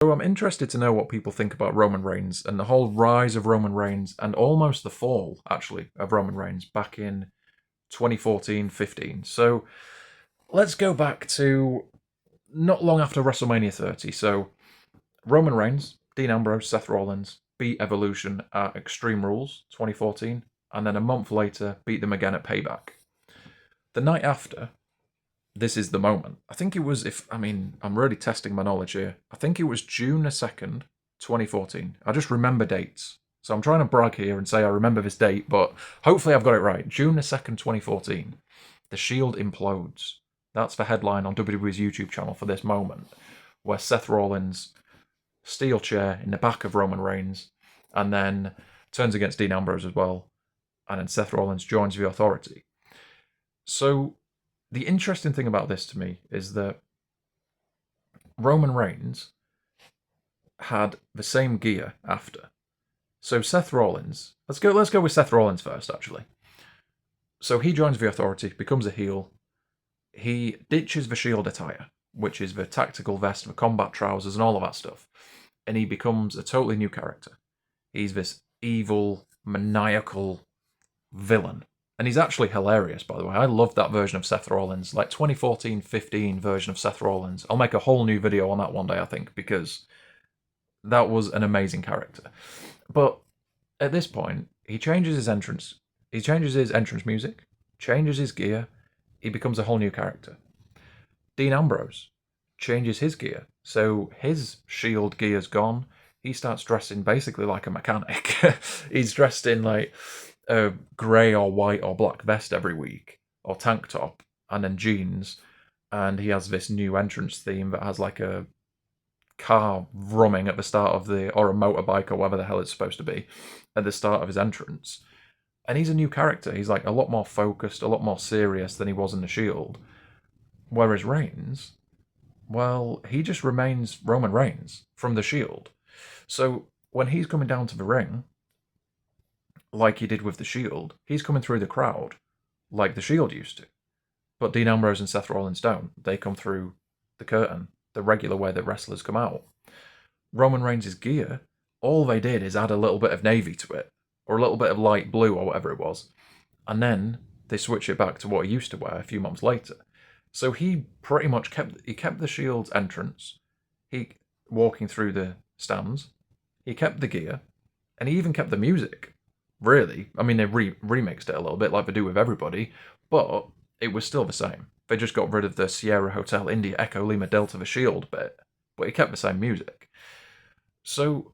So I'm interested to know what people think about Roman Reigns and the whole rise of Roman Reigns and almost the fall, actually, of Roman Reigns back in 2014-15. So let's go back to not long after WrestleMania 30. So Roman Reigns, Dean Ambrose, Seth Rollins beat Evolution at Extreme Rules 2014, and then a month later beat them again at Payback. The night after, this is the moment. I think it was, I'm really testing my knowledge here. I think it was June the 2nd, 2014. I just remember dates. So I'm trying to brag here and say I remember this date, but hopefully I've got it right. June the 2nd, 2014. The Shield implodes. That's the headline on WWE's YouTube channel for this moment, where Seth Rollins steel chair in the back of Roman Reigns, and then turns against Dean Ambrose as well, and then Seth Rollins joins the Authority. So the interesting thing about this to me is that Roman Reigns had the same gear after. So Seth Rollins, let's go with Seth Rollins first, actually. So he joins the Authority, becomes a heel. He ditches the Shield attire, which is the tactical vest, the combat trousers, and all of that stuff. And he becomes a totally new character. He's this evil, maniacal villain. And he's actually hilarious, by the way. I love that version of Seth Rollins, like 2014-15 version of Seth Rollins. I'll make a whole new video on that one day, I think, because that was an amazing character. But at this point, he changes his entrance. He changes his entrance music, changes his gear. He becomes a whole new character. Dean Ambrose changes his gear. So his Shield gear's gone. He starts dressing basically like a mechanic. He's dressed in like a grey or white or black vest every week, or tank top, and then jeans. And he has this new entrance theme that has like a car rumming at the start of or a motorbike or whatever the hell it's supposed to be, at the start of his entrance. And he's a new character. He's like a lot more focused, a lot more serious than he was in the Shield. Whereas Reigns, well, he just remains Roman Reigns from the Shield. So when he's coming down to the ring, like he did with the Shield, he's coming through the crowd like the Shield used to. But Dean Ambrose and Seth Rollins don't. They come through the curtain, the regular way that wrestlers come out. Roman Reigns' gear, all they did is add a little bit of navy to it, or a little bit of light blue or whatever it was. And then they switch it back to what he used to wear a few months later. So he pretty much kept the Shield's entrance. He walking through the stands. He kept the gear, and he even kept the music. Really, I mean, they remixed it a little bit like they do with everybody, but it was still the same. They just got rid of the Sierra Hotel India Echo Lima Delta the Shield bit, but he kept the same music. So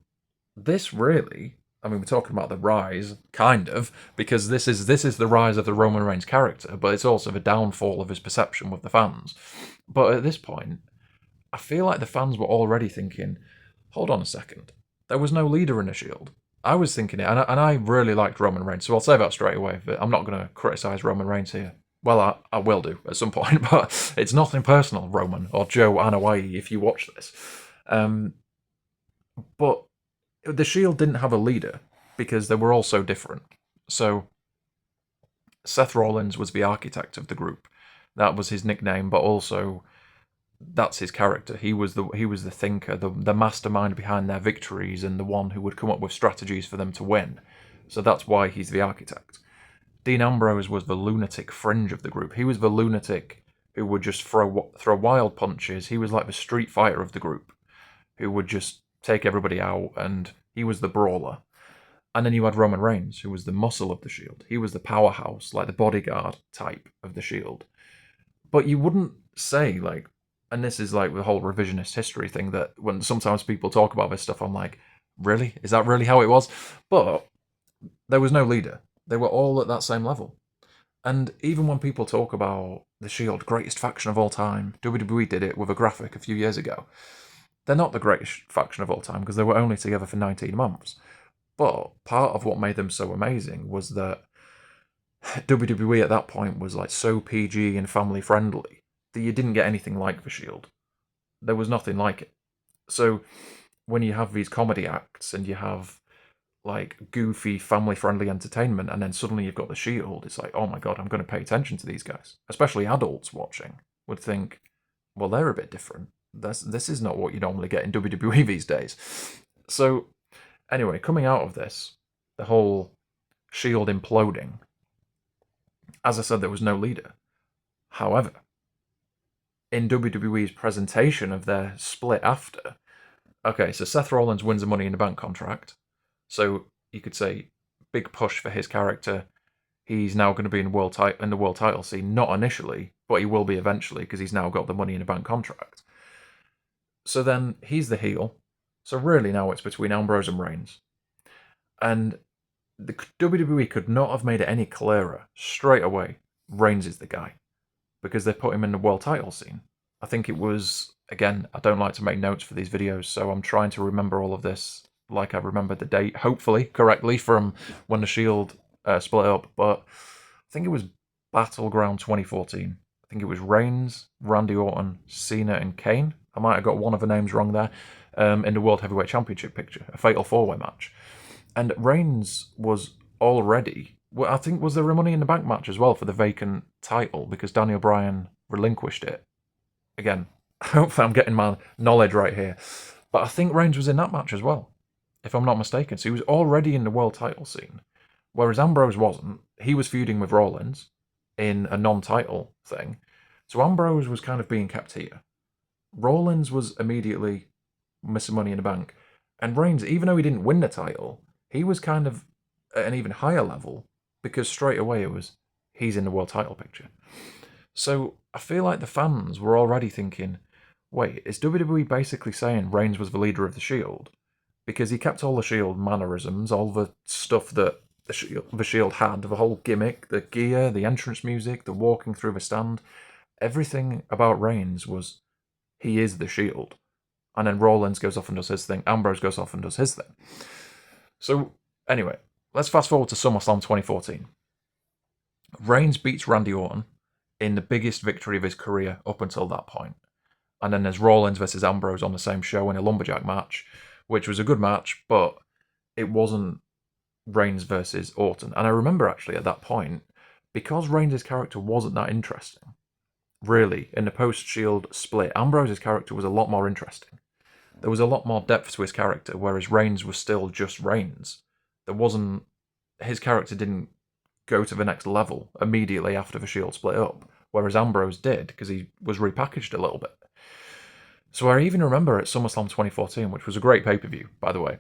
this really, I mean, we're talking about the rise, kind of, because this is the rise of the Roman Reigns character, but it's also the downfall of his perception with the fans. But at this point, I feel like the fans were already thinking, hold on a second, there was no leader in the Shield. I was thinking it, and I really liked Roman Reigns, so I'll say that straight away. But I'm not going to criticise Roman Reigns here. Well, I will do at some point, but it's nothing personal, Roman, or Joe Anoa'i, if you watch this. But the Shield didn't have a leader, because they were all so different. So Seth Rollins was the architect of the group. That was his nickname, but also that's his character. He was the thinker, the mastermind behind their victories, and the one who would come up with strategies for them to win. So that's why he's the architect. Dean Ambrose was the lunatic fringe of the group. He was the lunatic who would just throw wild punches. He was like the Street Fighter of the group, who would just take everybody out, and he was the brawler. And then you had Roman Reigns, who was the muscle of the Shield. He was the powerhouse, like the bodyguard type of the Shield. But you wouldn't say, like, and this is like the whole revisionist history thing, that when sometimes people talk about this stuff, I'm like, really? Is that really how it was? But there was no leader. They were all at that same level. And even when people talk about the Shield, greatest faction of all time, WWE did it with a graphic a few years ago. They're not the greatest faction of all time because they were only together for 19 months. But part of what made them so amazing was that WWE at that point was like so PG and family friendly that you didn't get anything like the Shield. There was nothing like it. So when you have these comedy acts and you have like goofy family friendly entertainment, and then suddenly you've got the Shield, it's like, oh my god, I'm going to pay attention to these guys. Especially adults watching would think, well, they're a bit different. this is not what you normally get in WWE these days. So anyway, coming out of this, the whole Shield imploding, as I said, there was no leader. However, in WWE's presentation of their split after, okay, so Seth Rollins wins a Money in the Bank contract. So you could say big push for his character. He's now going to be in the world title scene, not initially, but he will be eventually because he's now got the Money in the Bank contract. So then he's the heel. So really now it's between Ambrose and Reigns. And the WWE could not have made it any clearer straight away. Reigns is the guy because they put him in the world title scene. I think it was, again, I don't like to make notes for these videos, so I'm trying to remember all of this like I remembered the date, hopefully correctly, from when the Shield split up. But I think it was Battleground 2014. I think it was Reigns, Randy Orton, Cena, and Kane. I might have got one of the names wrong there. In the World Heavyweight Championship picture, a fatal four-way match. And Reigns was already, well, I think, was there a Money in the Bank match as well for the vacant title because Daniel Bryan relinquished it. Again, hopefully I'm getting my knowledge right here. But I think Reigns was in that match as well, if I'm not mistaken. So he was already in the world title scene, whereas Ambrose wasn't. He was feuding with Rollins in a non-title thing. So Ambrose was kind of being kept here. Rollins was immediately missing Money in the Bank. And Reigns, even though he didn't win the title, he was kind of at an even higher level because straight away it was, he's in the world title picture. So I feel like the fans were already thinking, wait, is WWE basically saying Reigns was the leader of the Shield? Because he kept all the Shield mannerisms, all the stuff that the Shield had, the whole gimmick, the gear, the entrance music, the walking through the stand. Everything about Reigns was, he is the Shield. And then Rollins goes off and does his thing. Ambrose goes off and does his thing. So, anyway, let's fast forward to SummerSlam 2014. Reigns beats Randy Orton in the biggest victory of his career up until that point. And then there's Rollins versus Ambrose on the same show in a lumberjack match, which was a good match, but it wasn't Reigns versus Orton. And I remember actually at that point, because Reigns' character wasn't that interesting, really, in the post-Shield split, Ambrose's character was a lot more interesting. There was a lot more depth to his character, whereas Reigns was still just Reigns. His character didn't go to the next level immediately after the Shield split up, whereas Ambrose did, because he was repackaged a little bit. So I even remember at SummerSlam 2014, which was a great pay-per-view, by the way,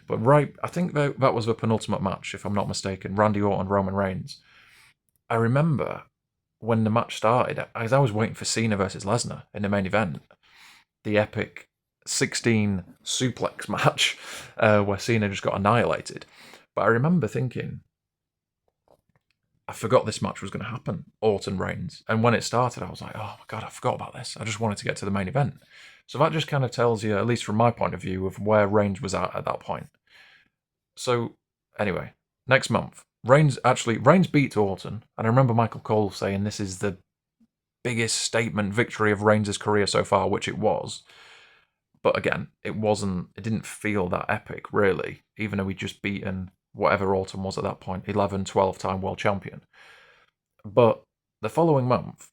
but I think that was the penultimate match, if I'm not mistaken, Randy Orton, Roman Reigns. I remember when the match started, as I was waiting for Cena versus Lesnar in the main event, the epic 16 suplex match where Cena just got annihilated. But I remember thinking, I forgot this match was going to happen, Orton Reigns. And when it started, I was like, oh my God, I forgot about this. I just wanted to get to the main event. So that just kind of tells you, at least from my point of view, of where Reigns was at that point. So anyway, next month, Reigns beat Orton. And I remember Michael Cole saying this is the biggest statement victory of Reigns' career so far, which it was. But again, it didn't feel that epic, really, even though he'd just beaten whatever Orton was at that point, 11, 12-time world champion. But the following month,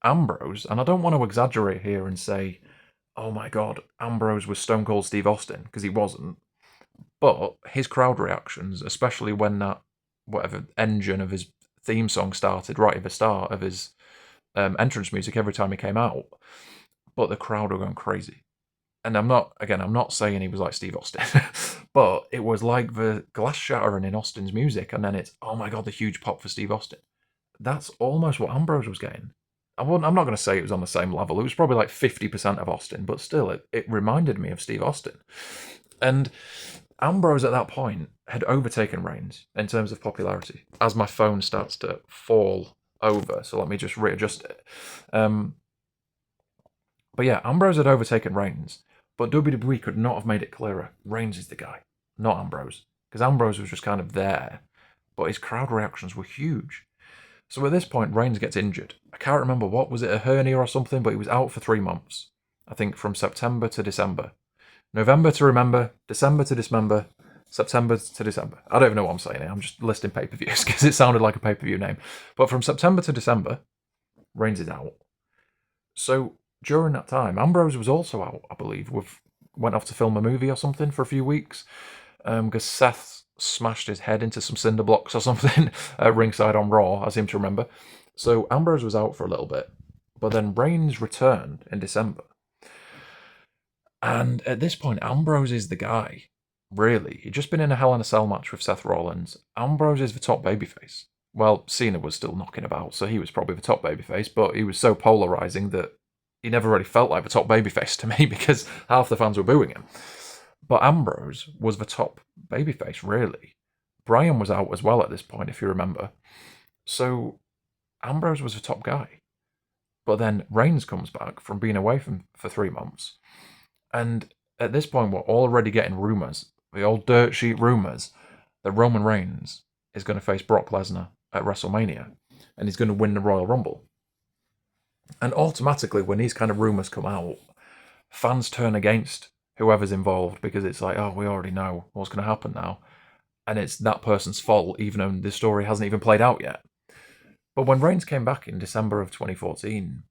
Ambrose, and I don't want to exaggerate here and say, oh my God, Ambrose was Stone Cold Steve Austin, because he wasn't. But his crowd reactions, especially when that, whatever engine of his theme song started right at the start of his entrance music every time he came out, but the crowd were going crazy. And I'm not saying he was like Steve Austin, but it was like the glass shattering in Austin's music, and then it's, oh my God, the huge pop for Steve Austin. That's almost what Ambrose was getting. I'm not going to say it was on the same level. It was probably like 50% of Austin, but still, it reminded me of Steve Austin. And Ambrose at that point had overtaken Reigns in terms of popularity. As my phone starts to fall over, so let me just readjust it. But yeah, Ambrose had overtaken Reigns, but WWE could not have made it clearer. Reigns is the guy, not Ambrose. Because Ambrose was just kind of there, but his crowd reactions were huge. So at this point, Reigns gets injured. I can't remember what, was it a hernia or something, but he was out for 3 months. I think from September to December. November to remember, December to dismember, September to December. I don't even know what I'm saying here. I'm just listing pay-per-views because it sounded like a pay-per-view name. But from September to December, Reigns is out. So during that time, Ambrose was also out, I believe, went off to film a movie or something for a few weeks, because Seth smashed his head into some cinder blocks or something at ringside on Raw, I seem to remember. So Ambrose was out for a little bit, but then Reigns returned in December. And at this point, Ambrose is the guy, really. He'd just been in a Hell in a Cell match with Seth Rollins. Ambrose is the top babyface. Well, Cena was still knocking about, so he was probably the top babyface, but he was so polarizing that he never really felt like the top babyface to me because half the fans were booing him. But Ambrose was the top babyface, really. Bryan was out as well at this point, if you remember. So Ambrose was the top guy. But then Reigns comes back from being away for 3 months. And at this point, we're already getting rumours, the old dirt sheet rumours, that Roman Reigns is going to face Brock Lesnar at WrestleMania. And he's going to win the Royal Rumble. And automatically, when these kind of rumours come out, fans turn against whoever's involved because it's like, oh, we already know what's going to happen now. And it's that person's fault, even though the story hasn't even played out yet. But when Reigns came back in December of 2014,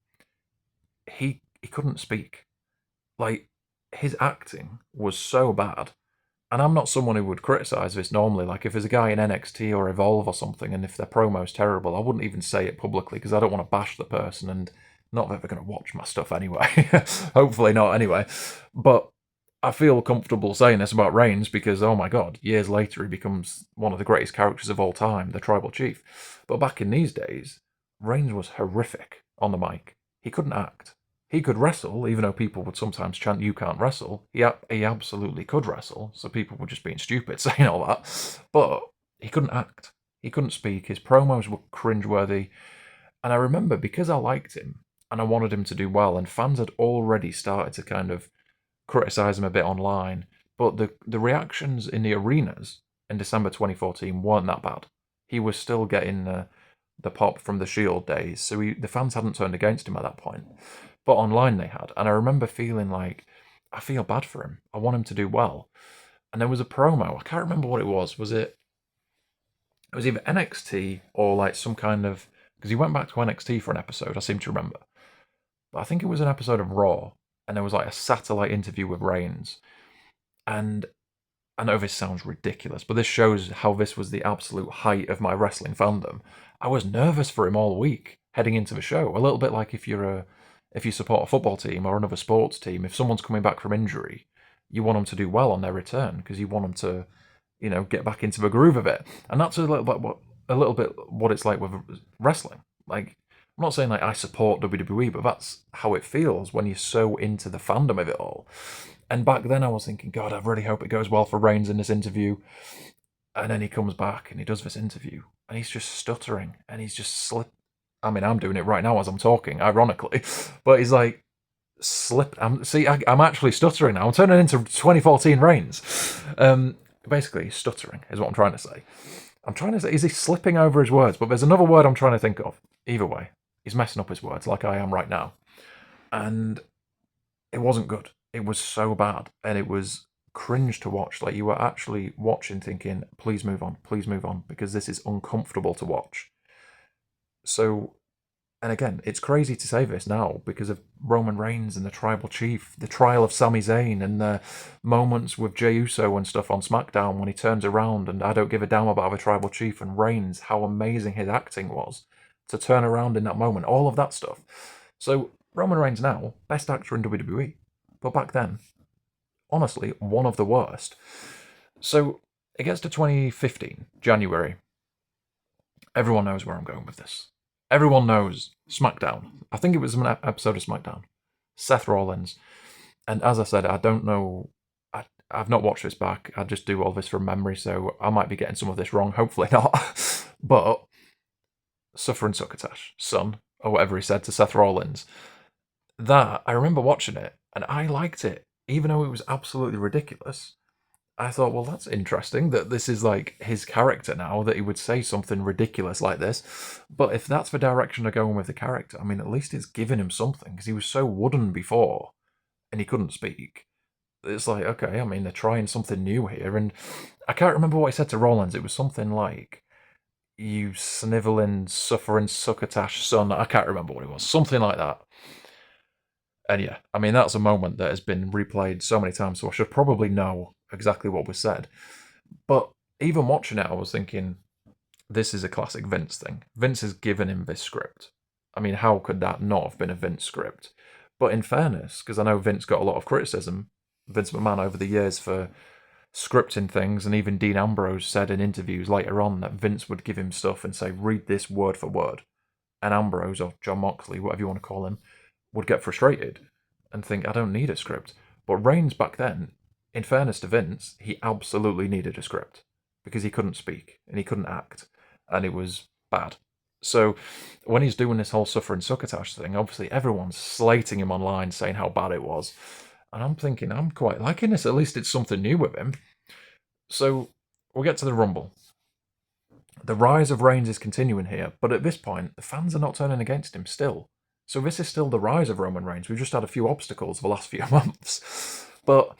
he couldn't speak. Like, his acting was so bad. And I'm not someone who would criticise this normally. Like, if there's a guy in NXT or Evolve or something, and if their promo's terrible, I wouldn't even say it publicly because I don't want to bash the person, and not that they're going to watch my stuff anyway. Hopefully not anyway. But I feel comfortable saying this about Reigns because, oh my god, years later he becomes one of the greatest characters of all time, the Tribal Chief. But back in these days, Reigns was horrific on the mic. He couldn't act. He could wrestle, even though people would sometimes chant, "You can't wrestle." He absolutely could wrestle, so people were just being stupid saying all that. But he couldn't act. He couldn't speak. His promos were cringeworthy. And I remember, because I liked him, and I wanted him to do well, and fans had already started to kind of criticise him a bit online, but the reactions in the arenas in December 2014 weren't that bad. He was still getting the pop from the Shield days, so the fans hadn't turned against him at that point. But online they had, and I remember feeling like, I feel bad for him. I want him to do well. And there was a promo, I can't remember what it was. It was either NXT or like some kind of, because he went back to NXT for an episode, I seem to remember. But I think it was an episode of Raw, and there was like a satellite interview with Reigns. And I know this sounds ridiculous, but this shows how this was the absolute height of my wrestling fandom. I was nervous for him all week heading into the show. A little bit like if you support a football team or another sports team, if someone's coming back from injury, you want them to do well on their return because you want them to, get back into the groove of it. And that's a little bit what it's like with wrestling. Like, I'm not saying like I support WWE, but that's how it feels when you're so into the fandom of it all. And back then I was thinking, God, I really hope it goes well for Reigns in this interview. And then he comes back and he does this interview and he's just stuttering and he's just I mean, I'm doing it right now as I'm talking, ironically, but he's like, I'm actually stuttering now. I'm turning into 2014 Reigns. Basically, stuttering is what I'm trying to say. I'm trying to say, is he slipping over his words? But there's another word I'm trying to think of. Either way, he's messing up his words like I am right now. And it wasn't good. It was so bad. And it was cringe to watch. Like, you were actually watching thinking, please move on, because this is uncomfortable to watch. So, and again, it's crazy to say this now because of Roman Reigns and the Tribal Chief, the trial of Sami Zayn, and the moments with Jey Uso and stuff on SmackDown when he turns around and I don't give a damn about the Tribal Chief, and Reigns, how amazing his acting was to turn around in that moment, all of that stuff. So, Roman Reigns now, best actor in WWE, but back then, honestly, one of the worst. So, it gets to 2015, January. Everyone knows where I'm going with this. Everyone knows SmackDown. I think it was an episode of SmackDown. Seth Rollins. And as I said, I don't know. I've not watched this back. I just do all this from memory, so I might be getting some of this wrong. Hopefully not. But Suffering Succotash, son, or whatever he said to Seth Rollins. That, I remember watching it, and I liked it. Even though it was absolutely ridiculous. I thought, well, that's interesting that this is like his character now, that he would say something ridiculous like this. But if that's the direction they're going with the character, I mean, at least it's given him something, because he was so wooden before and he couldn't speak. It's like, okay, I mean, they're trying something new here. And I can't remember what he said to Rollins. It was something like, you sniveling, suffering, succotash son. I can't remember what it was. Something like that. And yeah, I mean, that's a moment that has been replayed so many times, so I should probably know exactly what was said. But even watching it, I was thinking, this is a classic Vince thing. Vince has given him this script. I mean, how could that not have been a Vince script? But in fairness, because I know Vince got a lot of criticism, Vince McMahon over the years for scripting things, and even Dean Ambrose said in interviews later on that Vince would give him stuff and say, read this word for word. And Ambrose, or John Moxley, whatever you want to call him, would get frustrated and think, I don't need a script. But Reigns back then, in fairness to Vince, he absolutely needed a script because he couldn't speak and he couldn't act, and it was bad. So when he's doing this whole suffer and succotash thing, obviously everyone's slating him online saying how bad it was. And I'm thinking, I'm quite liking this. At least it's something new with him. So we'll get to the Rumble. The rise of Reigns is continuing here, but at this point, the fans are not turning against him still. So this is still the rise of Roman Reigns. We've just had a few obstacles the last few months. But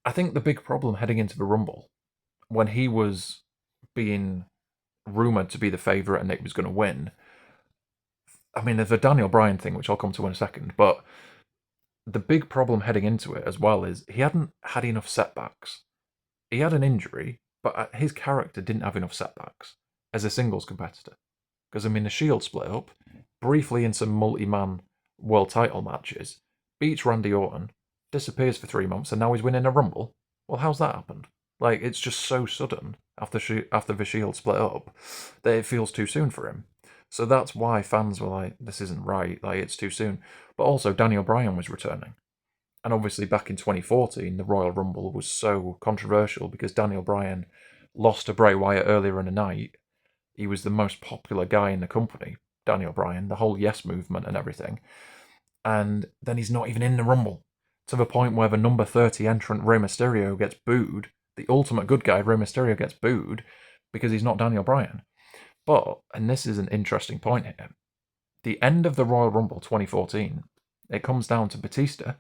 I think the big problem heading into the Rumble, when he was being rumoured to be the favourite and that he was going to win, I mean, there's a Daniel Bryan thing, which I'll come to in a second, but the big problem heading into it as well is he hadn't had enough setbacks. He had an injury, but his character didn't have enough setbacks as a singles competitor. Because, I mean, the Shield split up, briefly in some multi-man world title matches, beats Randy Orton, disappears for 3 months, and now he's winning a Rumble. Well, how's that happened? Like, it's just so sudden after the Shield split up that it feels too soon for him. So that's why fans were like, this isn't right, like, it's too soon. But also, Daniel Bryan was returning. And obviously, back in 2014, the Royal Rumble was so controversial because Daniel Bryan lost to Bray Wyatt earlier in the night. He was the most popular guy in the company, Daniel Bryan, the whole Yes movement and everything. And then he's not even in the Rumble, to the point where the number 30 entrant Rey Mysterio gets booed. The ultimate good guy, Rey Mysterio, gets booed because he's not Daniel Bryan. But, and this is an interesting point here, the end of the Royal Rumble 2014, it comes down to Batista,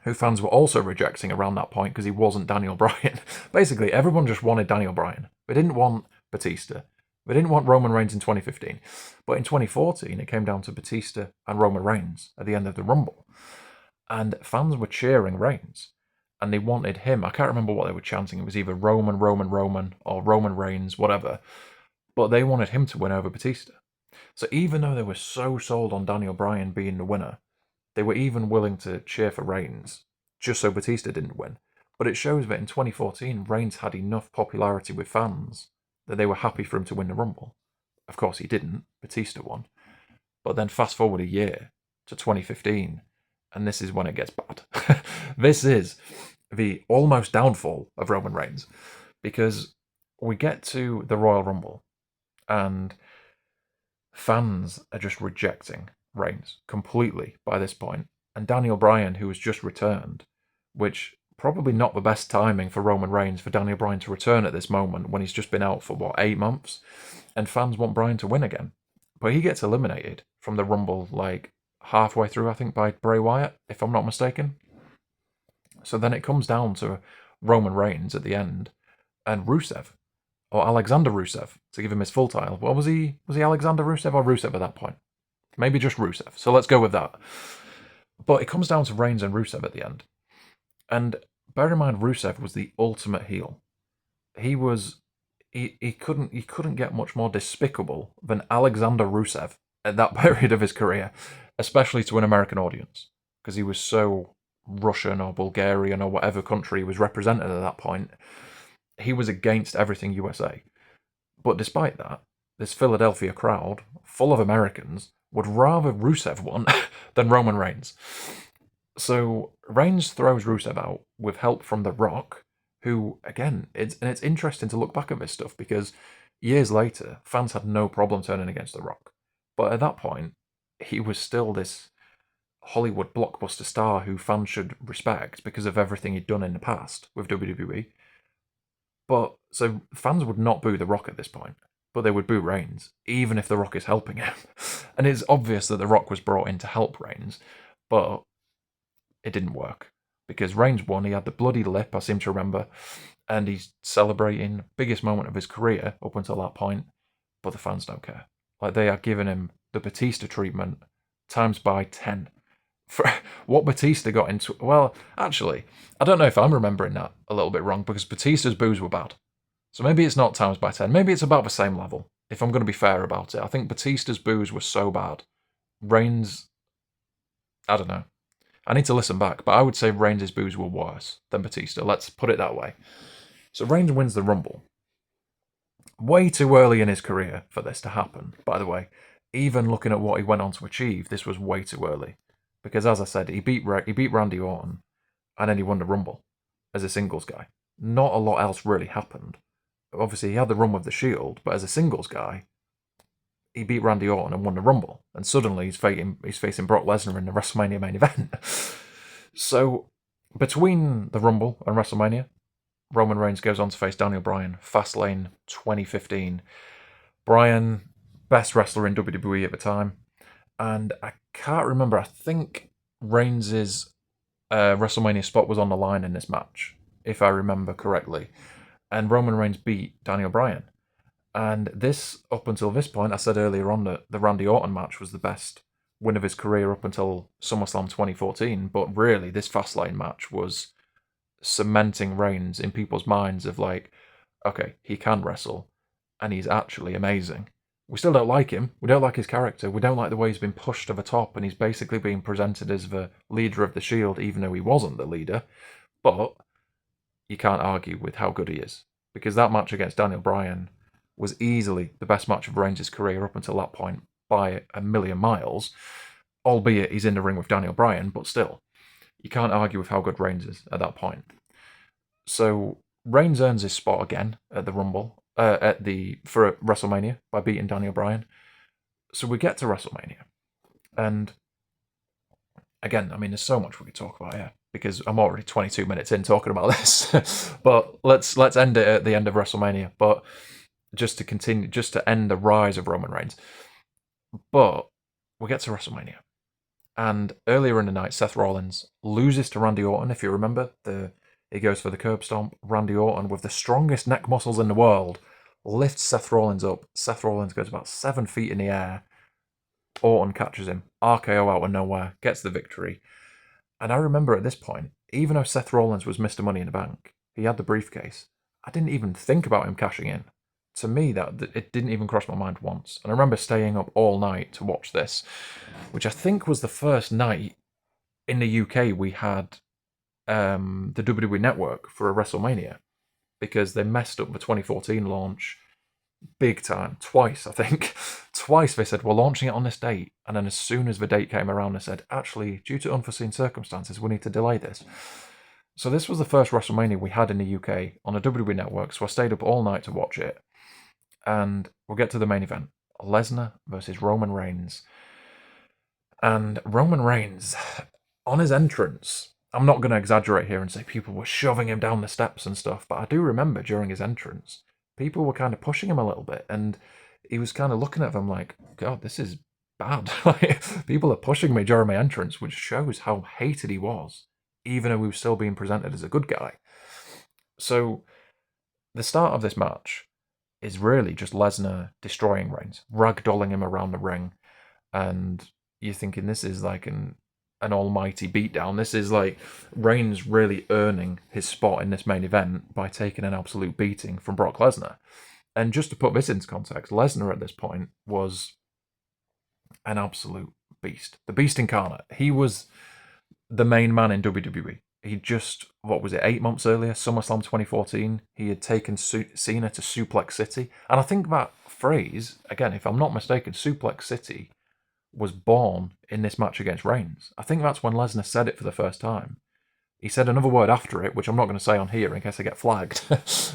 who fans were also rejecting around that point because he wasn't Daniel Bryan. Basically, everyone just wanted Daniel Bryan. They didn't want Batista. They didn't want Roman Reigns in 2015. But in 2014, it came down to Batista and Roman Reigns at the end of the Rumble. And fans were cheering Reigns. And they wanted him. I can't remember what they were chanting. It was either Roman, or Roman Reigns, whatever. But they wanted him to win over Batista. So even though they were so sold on Daniel Bryan being the winner, they were even willing to cheer for Reigns, just so Batista didn't win. But it shows that in 2014, Reigns had enough popularity with fans that they were happy for him to win the Rumble. Of course, he didn't. Batista won. But then fast forward a year to 2015, and this is when it gets bad. This is the almost downfall of Roman Reigns, because we get to the Royal Rumble, and fans are just rejecting Reigns completely by this point. And Daniel Bryan, who has just returned, which probably not the best timing for Roman Reigns for Daniel Bryan to return at this moment when he's just been out for, 8 months? And fans want Bryan to win again. But he gets eliminated from the Rumble like halfway through, I think, by Bray Wyatt, if I'm not mistaken. So then it comes down to Roman Reigns at the end and Rusev, or Alexander Rusev, to give him his full title. What was he? Was he Alexander Rusev or Rusev at that point? Maybe just Rusev. So let's go with that. But it comes down to Reigns and Rusev at the end. And bear in mind, Rusev was the ultimate heel. He was he couldn't get much more despicable than Alexander Rusev at that period of his career, especially to an American audience, because he was so Russian or Bulgarian or whatever country he was represented at that point. He was against everything USA. But despite that, this Philadelphia crowd, full of Americans, would rather Rusev won than Roman Reigns. So Reigns throws Rusev out with help from The Rock, who, again, it's interesting to look back at this stuff because years later, fans had no problem turning against The Rock. But at that point, he was still this Hollywood blockbuster star who fans should respect because of everything he'd done in the past with WWE. But so fans would not boo The Rock at this point, but they would boo Reigns, even if The Rock is helping him. And it's obvious that The Rock was brought in to help Reigns, but it didn't work. Because Reigns won, he had the bloody lip, I seem to remember, and he's celebrating, biggest moment of his career up until that point, but the fans don't care. Like, they are giving him the Batista treatment times by 10. For what Batista got into. Well, actually, I don't know if I'm remembering that a little bit wrong, because Batista's boos were bad. So maybe it's not times by 10. Maybe it's about the same level, if I'm going to be fair about it. I think Batista's boos were so bad. Reigns, I don't know. I need to listen back, but I would say Reigns' boos were worse than Batista. Let's put it that way. So Reigns wins the Rumble. Way too early in his career for this to happen, by the way. Even looking at what he went on to achieve, this was way too early. Because as I said, he beat Randy Orton, and then he won the Rumble as a singles guy. Not a lot else really happened. Obviously, he had the run with the Shield, but as a singles guy, he beat Randy Orton and won the Rumble. And suddenly he's facing Brock Lesnar in the WrestleMania main event. So, between the Rumble and WrestleMania, Roman Reigns goes on to face Daniel Bryan, Fastlane 2015. Bryan, best wrestler in WWE at the time. And I can't remember, I think Reigns' WrestleMania spot was on the line in this match, if I remember correctly. And Roman Reigns beat Daniel Bryan. And this, up until this point, I said earlier on that the Randy Orton match was the best win of his career up until SummerSlam 2014. But really, this Fastlane match was cementing Reigns in people's minds of like, okay, he can wrestle, and he's actually amazing. We still don't like him. We don't like his character. We don't like the way he's been pushed to the top, and he's basically being presented as the leader of the Shield, even though he wasn't the leader. But you can't argue with how good he is, because that match against Daniel Bryan was easily the best match of Reigns' career up until that point by a million miles, albeit he's in the ring with Daniel Bryan, but still, you can't argue with how good Reigns is at that point. So Reigns earns his spot again at the Rumble, for WrestleMania by beating Daniel Bryan. So we get to WrestleMania, and again, I mean, there's so much we could talk about here because I'm already 22 minutes in talking about this. But let's end it at the end of WrestleMania. But just to end the rise of Roman Reigns. But we get to WrestleMania, and earlier in the night, Seth Rollins loses to Randy Orton. If you remember, he goes for the curb stomp. Randy Orton, with the strongest neck muscles in the world, lifts Seth Rollins up. Seth Rollins goes about 7 feet in the air. Orton catches him, RKO out of nowhere, gets the victory. And I remember at this point, even though Seth Rollins was Mr. Money in the Bank, he had the briefcase, I didn't even think about him cashing in. To me, that it didn't even cross my mind once. And I remember staying up all night to watch this, which I think was the first night in the UK we had the WWE Network for a WrestleMania, because they messed up the 2014 launch big time. Twice, I think. Twice they said, we're launching it on this date. And then as soon as the date came around, they said, actually, due to unforeseen circumstances, we need to delay this. So this was the first WrestleMania we had in the UK on a WWE Network, so I stayed up all night to watch it. And we'll get to the main event. Lesnar versus Roman Reigns. And Roman Reigns, on his entrance, I'm not going to exaggerate here and say people were shoving him down the steps and stuff, but I do remember during his entrance, people were kind of pushing him a little bit, and he was kind of looking at them like, God, this is bad. People are pushing me during my entrance, which shows how hated he was, even though he was still being presented as a good guy. So the start of this match is really just Lesnar destroying Reigns, ragdolling him around the ring, and you're thinking this is like an almighty beatdown. This is like Reigns really earning his spot in this main event by taking an absolute beating from Brock Lesnar. And just to put this into context, Lesnar at this point was an absolute beast. The beast incarnate. He was the main man in WWE. He just, 8 months earlier, SummerSlam 2014, he had taken Cena to Suplex City. And I think that phrase, again, if I'm not mistaken, Suplex City was born in this match against Reigns. I think that's when Lesnar said it for the first time. He said another word after it, which I'm not going to say on here in case I get flagged.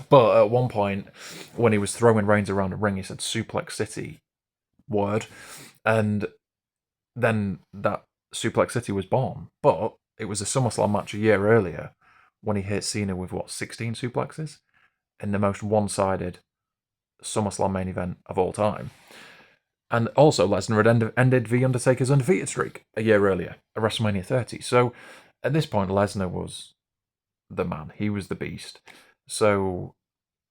But at one point, when he was throwing Reigns around the ring, he said Suplex City word. And then that Suplex City was born. But it was a SummerSlam match a year earlier when he hit Cena with, 16 suplexes? In the most one-sided SummerSlam main event of all time. And also, Lesnar had ended The Undertaker's undefeated streak a year earlier, at WrestleMania 30. So, at this point, Lesnar was the man. He was the beast. So,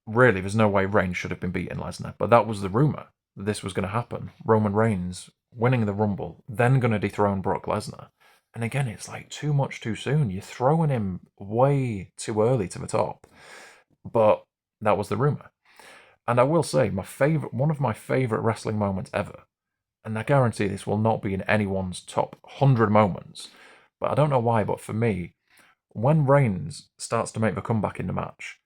really, there's no way Reigns should have been beating Lesnar. But that was the rumour. This was going to happen. Roman Reigns winning the Rumble, then going to dethrone Brock Lesnar. And again, it's like too much too soon. You're throwing him way too early to the top. But that was the rumor. And I will say, one of my favorite wrestling moments ever, and I guarantee this will not be in anyone's top 100 moments, but I don't know why, but for me, when Reigns starts to make the comeback in the match,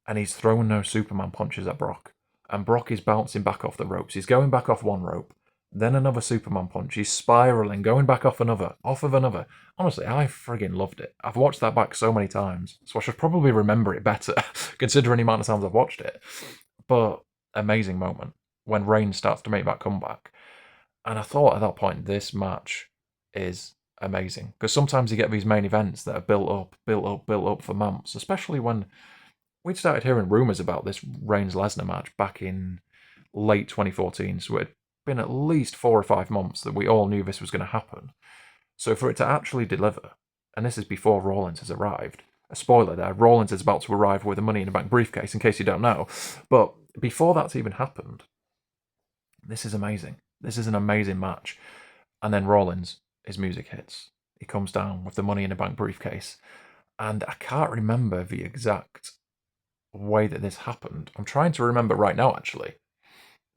and he's throwing those Superman punches at Brock, and Brock is bouncing back off the ropes. He's going back off one rope, then another Superman punch. He's spiraling, going back off of another. Honestly, I friggin' loved it. I've watched that back so many times, so I should probably remember it better, considering the amount of times I've watched it. But amazing moment when Reigns starts to make that comeback. And I thought at that point, this match is amazing. Because sometimes you get these main events that are built up for months, especially when we'd started hearing rumours about this Reigns-Lesnar match back in late 2014. So it had been at least 4 or 5 months that we all knew this was going to happen. So for it to actually deliver, and this is before Rollins has arrived, a spoiler there, Rollins is about to arrive with a Money in the Bank briefcase, in case you don't know. But before that's even happened, this is amazing. This is an amazing match. And then Rollins, his music hits. He comes down with the Money in the Bank briefcase. And I can't remember the exact way that this happened. I'm trying to remember right now, actually.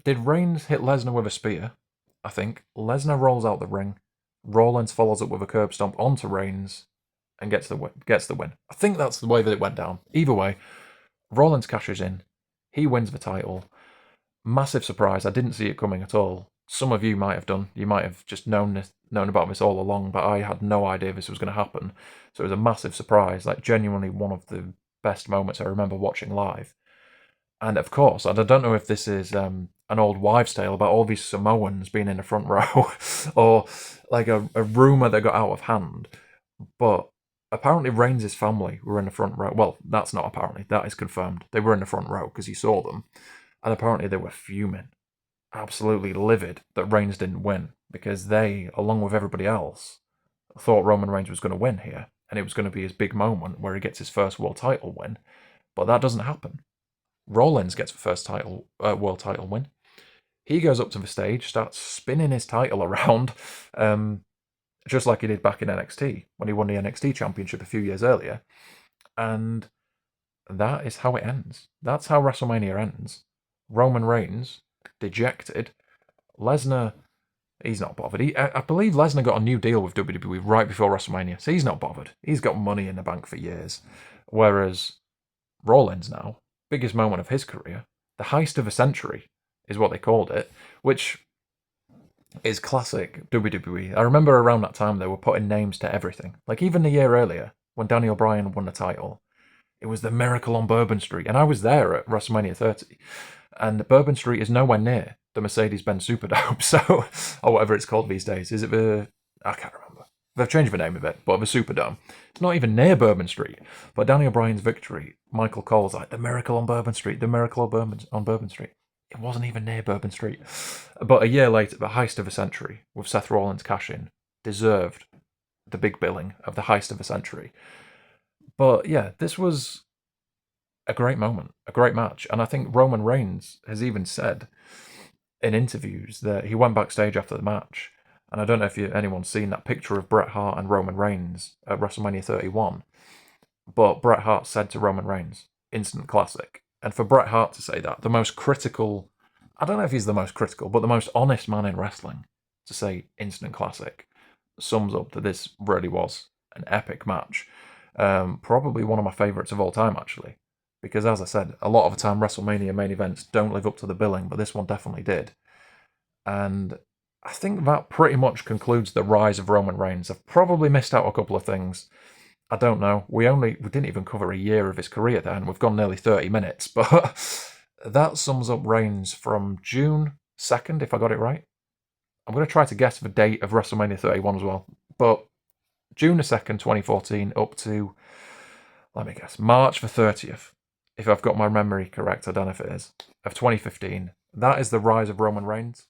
Did Reigns hit Lesnar with a spear? I think. Lesnar rolls out the ring. Rollins follows up with a curb stomp onto Reigns and gets the win. I think that's the way that it went down. Either way, Rollins cashes in. He wins the title. Massive surprise. I didn't see it coming at all. Some of you might have done. You might have just known about this all along, but I had no idea this was going to happen. So it was a massive surprise. Like, genuinely one of the best moments I remember watching live. And of course, and I don't know if this is an old wives' tale about all these Samoans being in the front row, or like a rumour that got out of hand, but apparently Reigns' family were in the front row. Well, that's not apparently, that is confirmed. They were in the front row because he saw them. And apparently they were fuming, absolutely livid that Reigns didn't win, because they, along with everybody else, thought Roman Reigns was going to win here, and it was going to be his big moment where he gets his first world title win. But that doesn't happen. Rollins gets the first world title win. He goes up to the stage, starts spinning his title around, just like he did back in NXT, when he won the NXT Championship a few years earlier. And that is how it ends. That's how WrestleMania ends. Roman Reigns, dejected. Lesnar, he's not bothered. I believe Lesnar got a new deal with WWE right before WrestleMania, so he's not bothered. He's got money in the bank for years. Whereas Rollins now, biggest moment of his career, the heist of a century is what they called it, which is classic WWE. I remember around that time they were putting names to everything. Like even the year earlier, when Daniel Bryan won the title, it was the Miracle on Bourbon Street, and I was there at WrestleMania 30. And Bourbon Street is nowhere near the Mercedes-Benz Superdome, so, or whatever it's called these days. Is it I can't remember. They've changed the name of it, but the Superdome. It's not even near Bourbon Street. But Daniel Bryan's victory, Michael Cole's like, the Miracle on Bourbon Street, the Miracle on Bourbon Street. It wasn't even near Bourbon Street. But a year later, the heist of a century, with Seth Rollins cash-in, deserved the big billing of the heist of a century. But yeah, this was a great moment, a great match. And I think Roman Reigns has even said in interviews that he went backstage after the match. And I don't know if anyone's seen that picture of Bret Hart and Roman Reigns at WrestleMania 31. But Bret Hart said to Roman Reigns, instant classic. And for Bret Hart to say that, the most critical, I don't know if he's the most critical, but the most honest man in wrestling to say instant classic, sums up that this really was an epic match. Probably one of my favourites of all time, actually. Because as I said, a lot of the time WrestleMania main events don't live up to the billing, but this one definitely did. And I think that pretty much concludes the rise of Roman Reigns. I've probably missed out a couple of things. I don't know. We didn't even cover a year of his career then. We've gone nearly 30 minutes, but that sums up Reigns from June 2nd, if I got it right. I'm going to try to guess the date of WrestleMania 31 as well. But June 2nd, 2014, up to, let me guess, March the 30th. If I've got my memory correct, I don't know if it is, of 2015. That is the rise of Roman Reigns.